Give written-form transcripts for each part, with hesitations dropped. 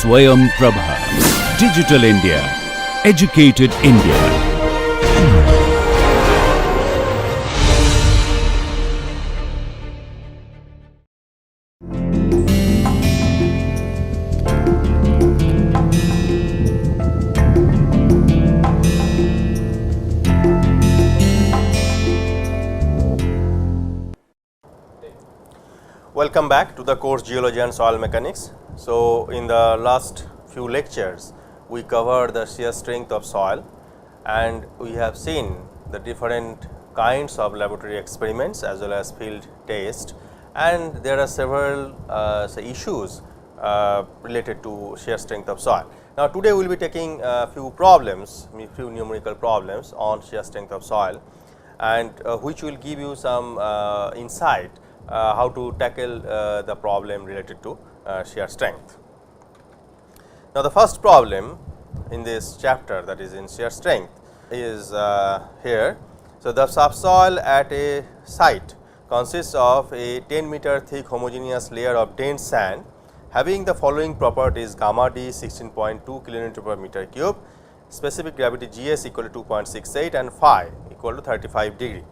Swayam Prabha. Digital India. Educated India. Welcome back to the course Geology and Soil Mechanics. So, in the last few lectures, we covered the shear strength of soil, and we have seen the different kinds of laboratory experiments as well as field test, and there are several issues related to shear strength of soil. Now, today we will be taking a few problems, few numerical problems on shear strength of soil, and which will give you some insight how to tackle the problem related to shear strength. Now, the first problem in this chapter, that is in shear strength, is here. So, the subsoil at a site consists of a 10-meter thick homogeneous layer of dense sand having the following properties: gamma d 16.2 kilonewton per meter cube, specific gravity Gs equal to 2.68 and phi equal to 35 degree.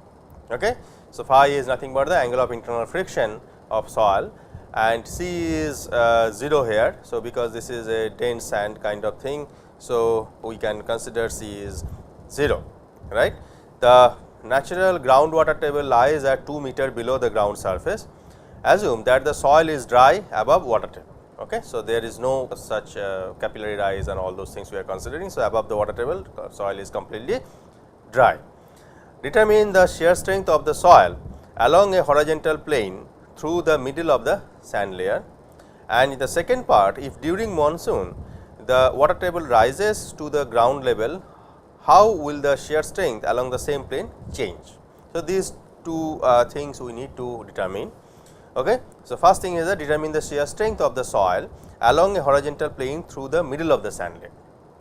Okay. So, phi is nothing but the angle of internal friction of soil, and C is 0 here. So, because this is a dense sand kind of thing, so we can consider C is 0, right. The natural groundwater table lies at 2 meter below the ground surface. Assume that the soil is dry above water table. Okay. So, there is no such capillary rise and all those things we are considering. So, above the water table soil is completely dry. Determine the shear strength of the soil along a horizontal plane through the middle of the sand layer. And in the second part, if during monsoon the water table rises to the ground level, how will the shear strength along the same plane change? So, these two things we need to determine. Okay. So, first thing is that determine the shear strength of the soil along a horizontal plane through the middle of the sand layer.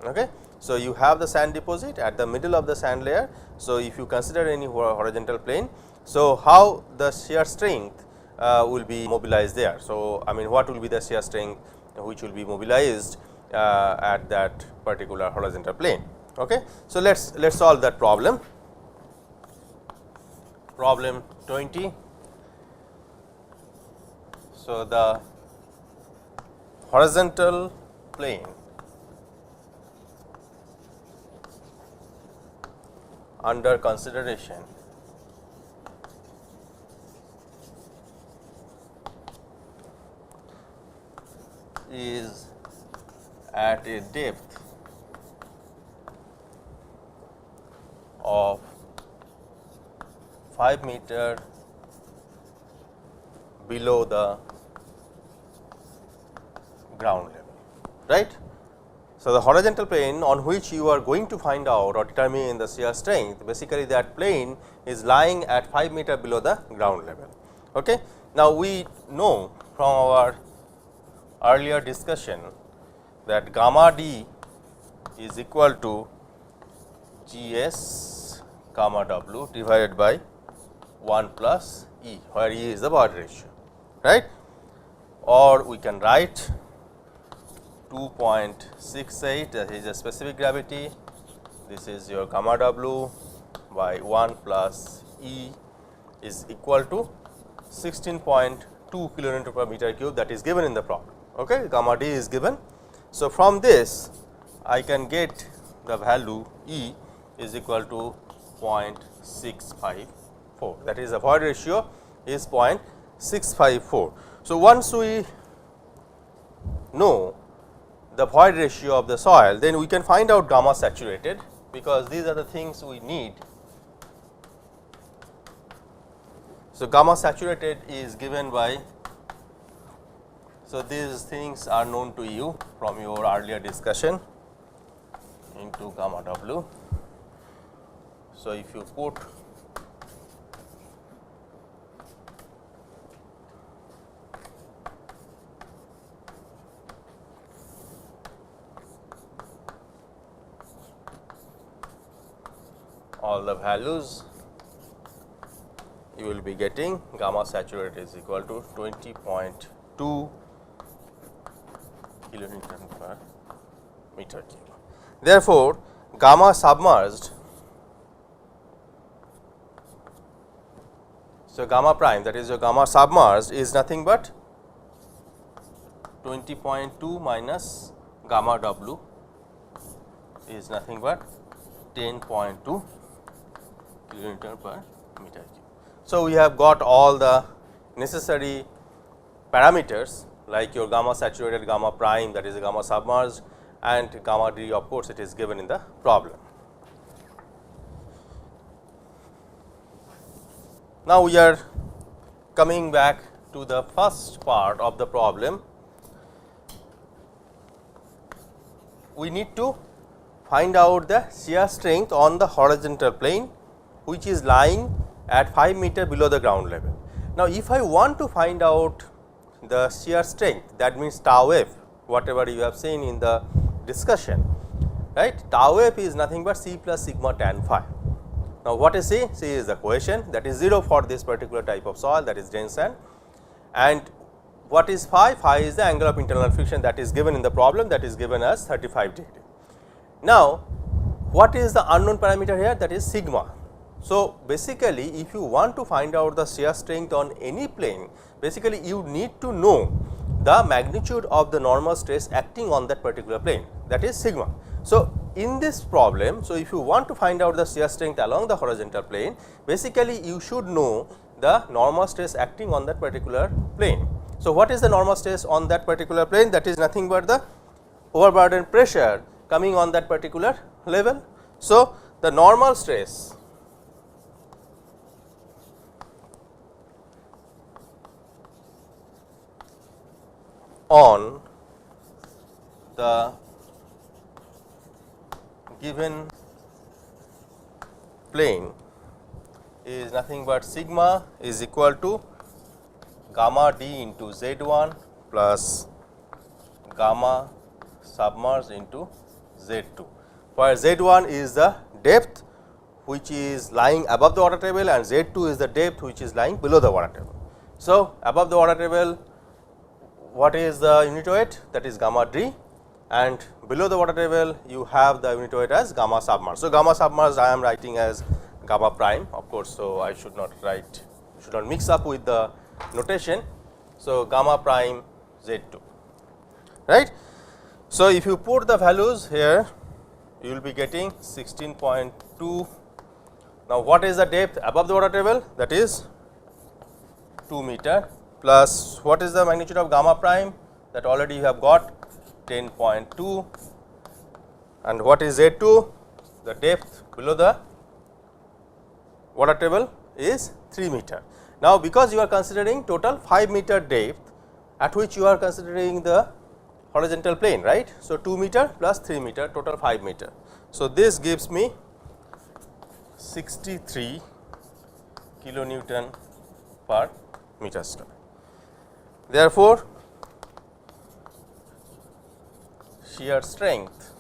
Okay. So, you have the sand deposit at the middle of the sand layer. So, if you consider any horizontal plane, so how the shear strength will be mobilized there. So, I mean, what will be the shear strength which will be mobilized at that particular horizontal plane. Okay. So, let's solve that problem. Problem 20. So, the horizontal plane under consideration is at a depth of 5 meter below the ground level, right. So, the horizontal plane on which you are going to find out or determine the shear strength, basically that plane is lying at 5 meter below the ground level. Okay. Now, we know from our earlier discussion that gamma d is equal to Gs gamma w divided by 1 plus E, where E is the void ratio, right. Or we can write 2.68, that is a specific gravity, this is your gamma w by 1 plus E is equal to 16.2 kilonewton per meter cube, that is given in the problem. Okay. Gamma d is given. So, from this I can get the value E is equal to 0.654, that is the void ratio is 0.654. So, once we know the void ratio of the soil, then we can find out gamma saturated, because these are the things we need. So, gamma saturated is given by, so these things are known to you from your earlier discussion into gamma w. So, if you put all the values, you will be getting gamma saturated is equal to 20.2 kilonewton per meter cube. Therefore, gamma submerged, so gamma prime, that is your gamma submerged, is nothing but 20.2 minus gamma W is nothing but 10.2 kilonewton per meter cube. So, we have got all the necessary parameters like your gamma saturated, gamma prime, that is a gamma submerged, and gamma D, of course, it is given in the problem. Now, we are coming back to the first part of the problem. We need to find out the shear strength on the horizontal plane, which is lying at 5 meter below the ground level. Now, if I want to find out the shear strength, that means tau f, whatever you have seen in the discussion, right. Tau f is nothing but C plus sigma tan phi. Now, what is C? C is the cohesion, that is 0 for this particular type of soil, that is dense sand, and what is phi? Phi is the angle of internal friction that is given in the problem, that is given as 35 degree. Now, what is the unknown parameter here? That is sigma. So, basically if you want to find out the shear strength on any plane, basically you need to know the magnitude of the normal stress acting on that particular plane, that is sigma. So, in this problem, so if you want to find out the shear strength along the horizontal plane, basically you should know the normal stress acting on that particular plane. So, what is the normal stress on that particular plane? That is nothing but the overburden pressure coming on that particular level. So, the normal stress on the given plane is nothing but sigma is equal to gamma d into Z1 plus gamma submerged into Z2, where Z1 is the depth which is lying above the water table and Z2 is the depth which is lying below the water table. So, above the water table, what is the unit weight? That is gamma d, and below the water table you have the unit weight as gamma submerged. So, gamma submerged I am writing as gamma prime, of course. So, I should not write, should not mix up with the notation. So, gamma prime Z2, right. So, if you put the values here, you will be getting 16.2. Now, what is the depth above the water table? That is 2 meter, plus what is the magnitude of gamma prime? That already you have got 10.2, and what is Z2? The depth below the water table is 3 meter. Now, because you are considering total 5 meter depth at which you are considering the horizontal plane, right. So, 2 meter plus 3 meter, total 5 meter. So, this gives me 63 kilonewton per meter square. Therefore, shear strength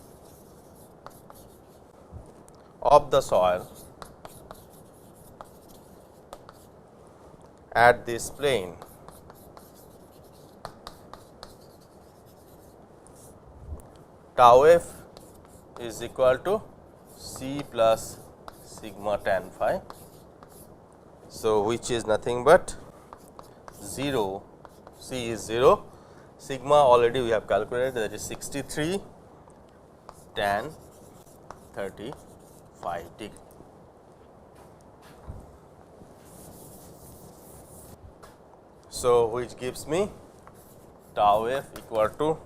of the soil at this plane tau f is equal to C plus sigma tan phi. So, which is nothing but 0, C is 0, sigma already we have calculated, that is 63 tan 35 degree. So, which gives me tau f equal to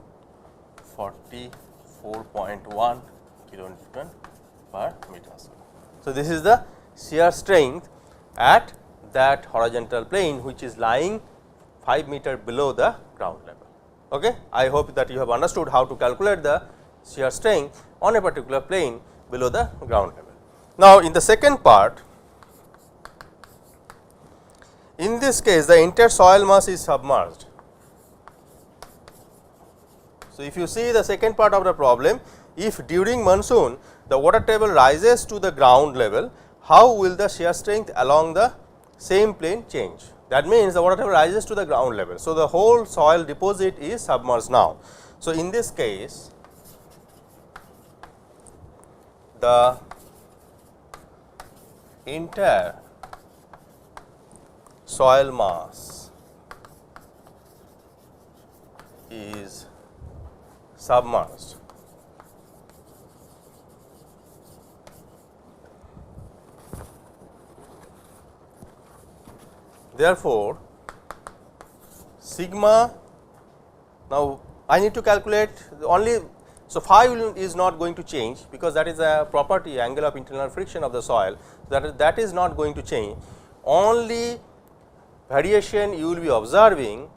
44.1 kilonewton per meter square. So, this is the shear strength at that horizontal plane which is lying 5 meter below the ground level. Okay? I hope that you have understood how to calculate the shear strength on a particular plane below the ground level. Now, in the second part, in this case the entire soil mass is submerged. So, if you see the second part of the problem, if during monsoon the water table rises to the ground level, how will the shear strength along the same plane change? That means, the water table rises to the ground level. So, the whole soil deposit is submerged now. So, in this case the entire soil mass is submerged. Therefore, sigma, now I need to calculate only, so phi is not going to change, because that is a property, angle of internal friction of the soil, that is not going to change. Only variation you will be observing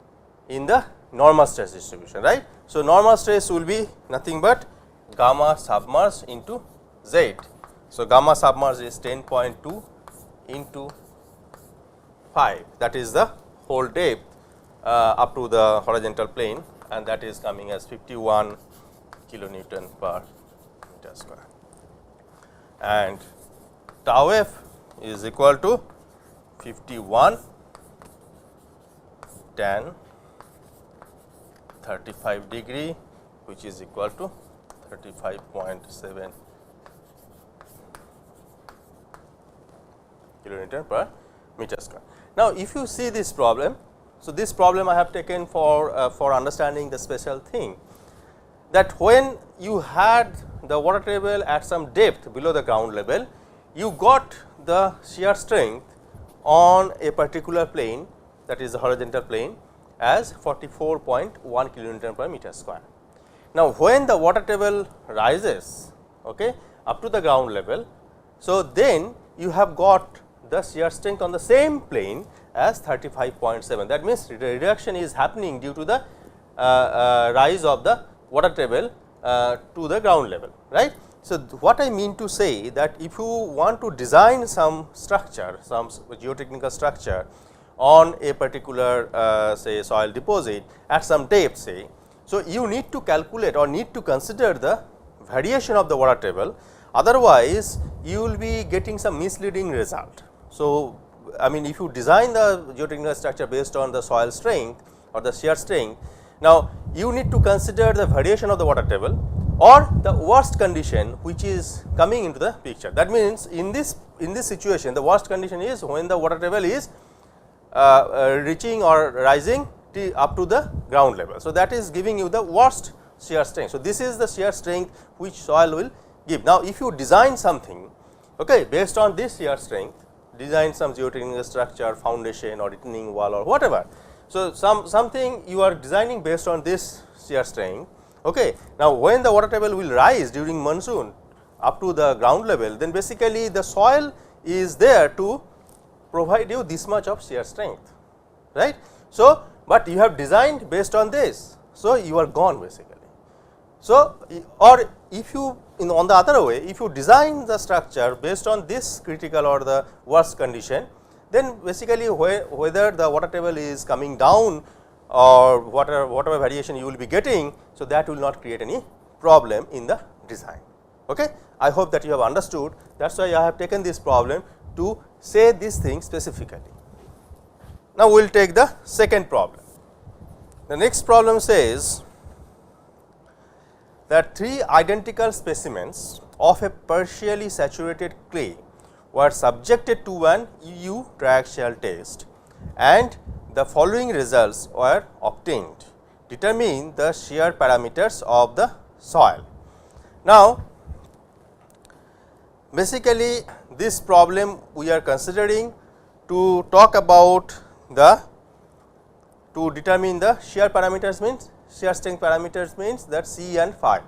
in the normal stress distribution, right. So, normal stress will be nothing but gamma submerged into Z. So, gamma submerged is 10.2 into 5, that is the whole depth up to the horizontal plane, and that is coming as 51 kilonewton per meter square, and tau f is equal to 51 tan 35 degree, which is equal to 35.7 kilonewton per meter square. Now, if you see this problem, so this problem I have taken for understanding the special thing, that when you had the water table at some depth below the ground level, you got the shear strength on a particular plane, that is the horizontal plane, as 44.1 kilonewton per meter square. Now, when the water table rises, okay, up to the ground level, so then you have got the shear strength on the same plane as 35.7. That means, the reduction is happening due to the rise of the water table to the ground level, right. So, what I mean to say that if you want to design some structure, some geotechnical structure on a particular say soil deposit at some depth, say, so you need to calculate or need to consider the variation of the water table, otherwise you will be getting some misleading result. So, I mean, if you design the geotechnical structure based on the soil strength or the shear strength, now you need to consider the variation of the water table or the worst condition which is coming into the picture. That means, in this situation, the worst condition is when the water table is reaching or rising up to the ground level. So, that is giving you the worst shear strength. So, this is the shear strength which soil will give. Now, if you design something, okay, based on this shear strength, design some geotechnical structure, foundation or retaining wall or whatever. So, something you are designing based on this shear strength. Okay. Now, when the water table will rise during monsoon up to the ground level, then basically the soil is there to provide you this much of shear strength, right. So, but you have designed based on this, so you are gone basically. So, or if you on the other way, if you design the structure based on this critical or the worst condition, then basically whether the water table is coming down or whatever variation you will be getting, so that will not create any problem in the design. Okay. I hope that you have understood, that is why I have taken this problem to say this thing specifically. Now, we will take the second problem. The next problem says that 3 identical specimens of a partially saturated clay were subjected to an EU triaxial test, and the following results were obtained. Determine the shear parameters of the soil. Now, basically this problem we are considering to talk about the, to determine the shear parameters, means shear strength parameters means that C and phi,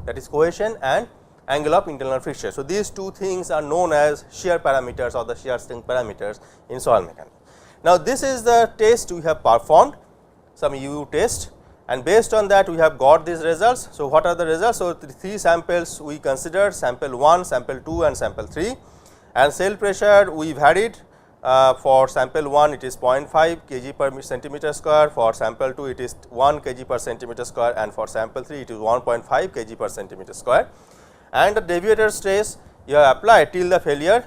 that is cohesion and angle of internal friction. So, these two things are known as shear parameters or the shear strength parameters in soil mechanics. Now, this is the test we have performed, some EU test, and based on that we have got these results. So, what are the results? So, 3 samples we considered, sample 1, sample 2 and sample 3, and cell pressure we varied. For sample 1 it is 0.5 kg per centimeter square, for sample 2 it is 1 kg per centimeter square, and for sample 3 it is 1.5 kg per centimeter square. And the deviator stress you have applied till the failure,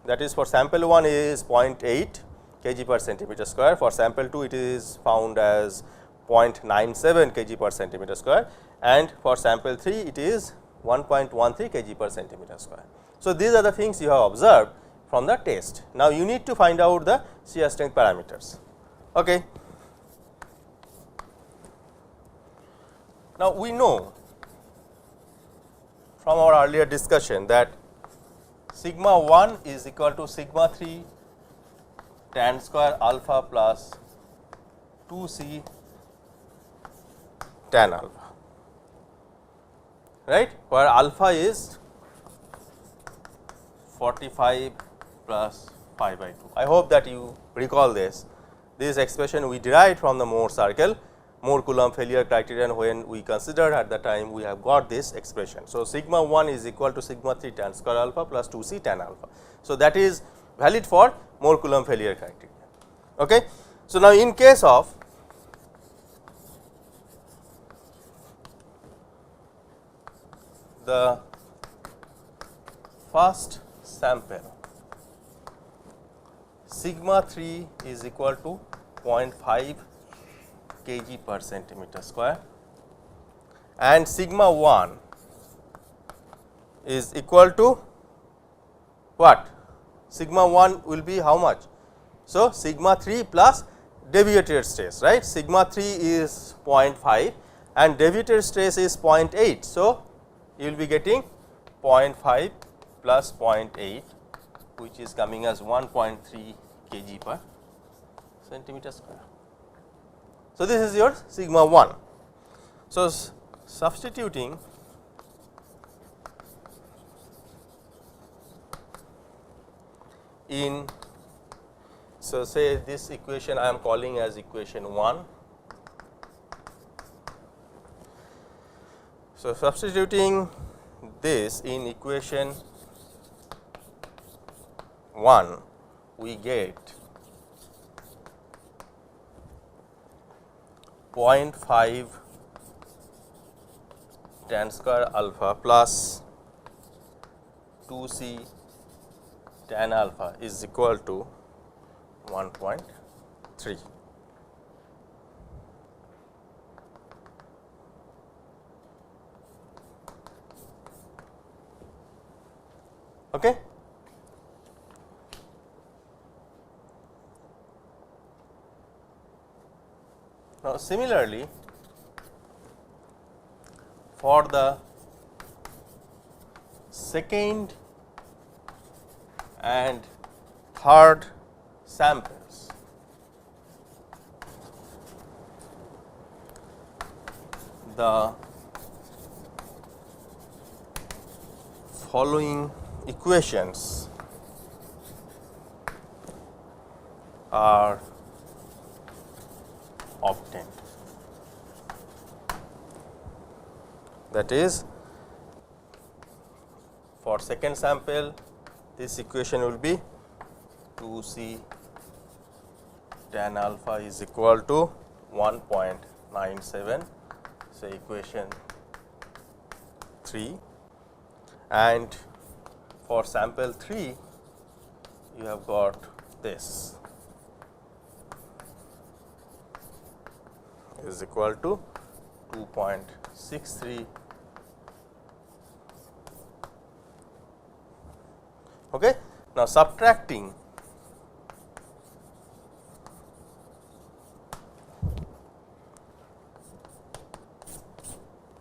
that is for sample 1 is 0.8 kg per centimeter square, for sample 2 it is found as 0.97 kg per centimeter square, and for sample 3 it is 1.13 kg per centimeter square. So, these are the things you have observed from the test. Now, you need to find out the shear strength parameters. Okay. Now, we know from our earlier discussion that sigma 1 is equal to sigma 3 tan square alpha plus 2 c tan alpha, right, where alpha is 45 plus 5 by 2. I hope that you recall this. This expression we derived from the Mohr circle, Mohr Coulomb failure criterion, when we considered at the time we have got this expression. So, sigma 1 is equal to sigma 3 tan square alpha plus 2 c tan alpha. So, that is valid for Mohr Coulomb failure criterion. Okay. So, now in case of the first sample, sigma 3 is equal to 0.5 kg per centimeter square and sigma 1 is equal to what? Sigma 1 will be how much? So, sigma 3 plus deviated stress, right. Sigma 3 is 0.5 and deviated stress is 0.8. So, you will be getting 0.5 plus 0.8, which is coming as 1.3 kg per centimeter square. So, this is your sigma 1. So, substituting in, so say this equation I am calling as equation 1. So, substituting this in equation 1, we get 0.5 tan square alpha plus 2 c tan alpha is equal to 1.3. Okay. Now, similarly, for the second and third samples, the following equations are obtained. That is, for second sample, this equation will be 2 c tan alpha is equal to 1.97. So, equation 3, and for sample 3 you have got this is equal to 2.63. Okay. Now, subtracting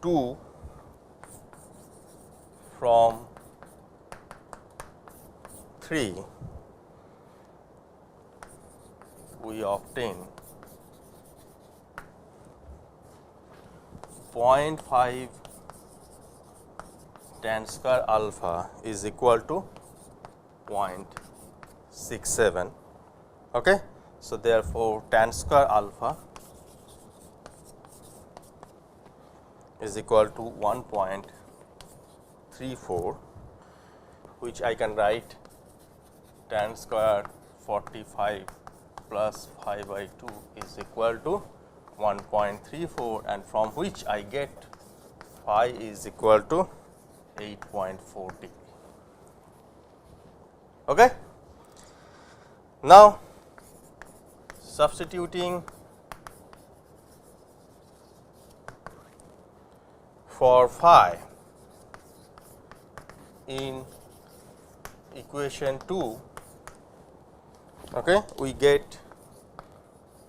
two from 3, we obtain 0.5 tan square alpha is equal to 0.67. Okay. So, therefore, tan square alpha is equal to 1.34, which I can write tan square 45 plus 5 by 2 is equal to 1.34, and from which I get phi is equal to 8.4 degree. Okay. Now, substituting for phi in equation 2, okay, we get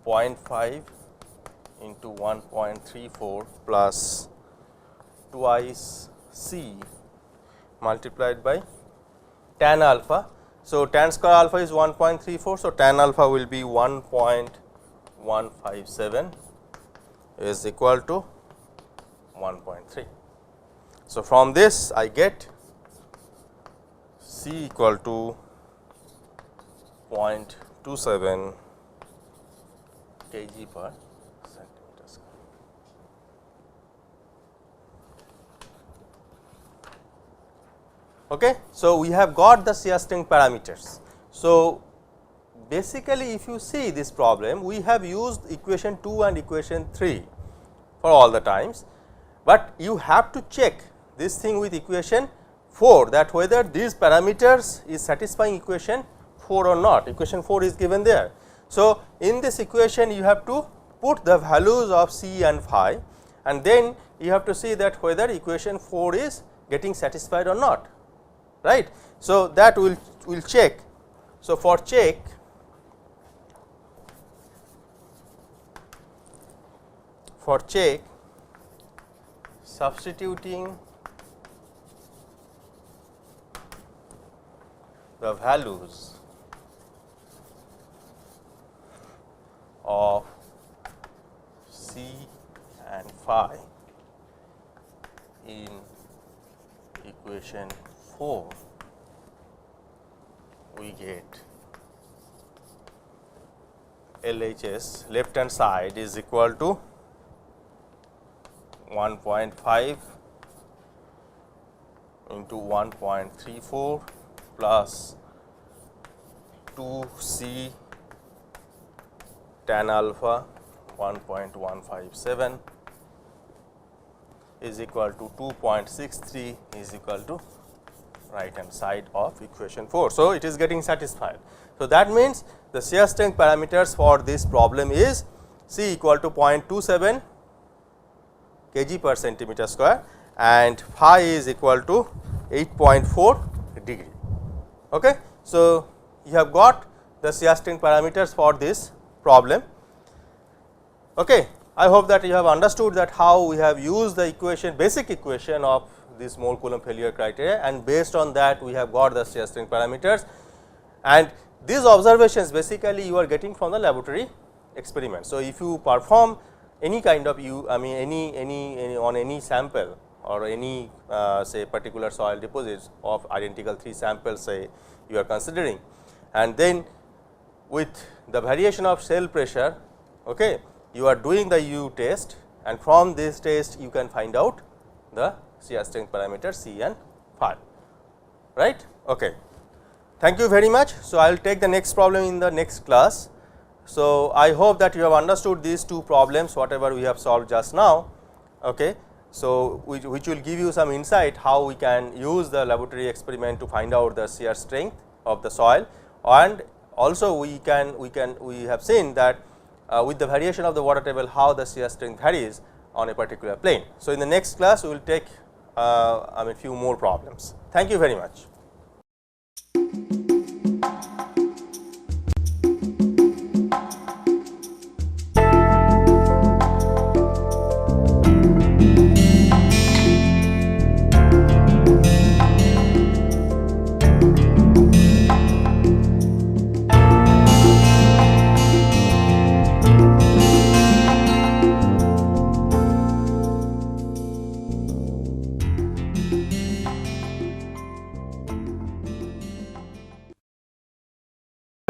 0.5 into 1.34 plus twice c multiplied by tan alpha. So, tan square alpha is 1.34. So, tan alpha will be 1.157 is equal to 1.3. So, from this I get c equal to 0.27 kg per centimeter square. Okay. So, we have got the shear strength parameters. So, basically if you see this problem, we have used equation 2 and equation 3 for all the times, but you have to check this thing with equation 4, that whether these parameters is satisfying equation 4 or not. Equation 4 is given there. So, in this equation you have to put the values of c and phi, and then you have to see that whether equation 4 is getting satisfied or not, right. So, that we will check. So, for check, substituting the values of c and phi in equation 4, we get LHS left hand side is equal to 1.5 into 1.34 plus 2 c tan alpha 1.157 is equal to 2.63 is equal to right hand side of equation 4. So, it is getting satisfied. So, that means the shear strength parameters for this problem is c equal to 0.27 kg per centimeter square and phi is equal to 8.4 degree. Okay. So, you have got the shear strength parameters for this problem. Okay. I hope that you have understood that how we have used the equation, basic equation of this Mohr Coulomb failure criteria, and based on that we have got the shear strength parameters, and these observations basically you are getting from the laboratory experiment. So, if you perform any kind of any on any sample or any say particular soil deposits of identical 3 samples say you are considering, and then with the variation of shell pressure, okay, you are doing the U test, and from this test you can find out the shear strength parameter C and phi, right. Okay. Thank you very much. So, I will take the next problem in the next class. So, I hope that you have understood these two problems whatever we have solved just now. Okay. So, which will give you some insight how we can use the laboratory experiment to find out the shear strength of the soil, and also we have seen that with the variation of the water table how the shear strength varies on a particular plane. So, in the next class we will take few more problems. Thank you very much.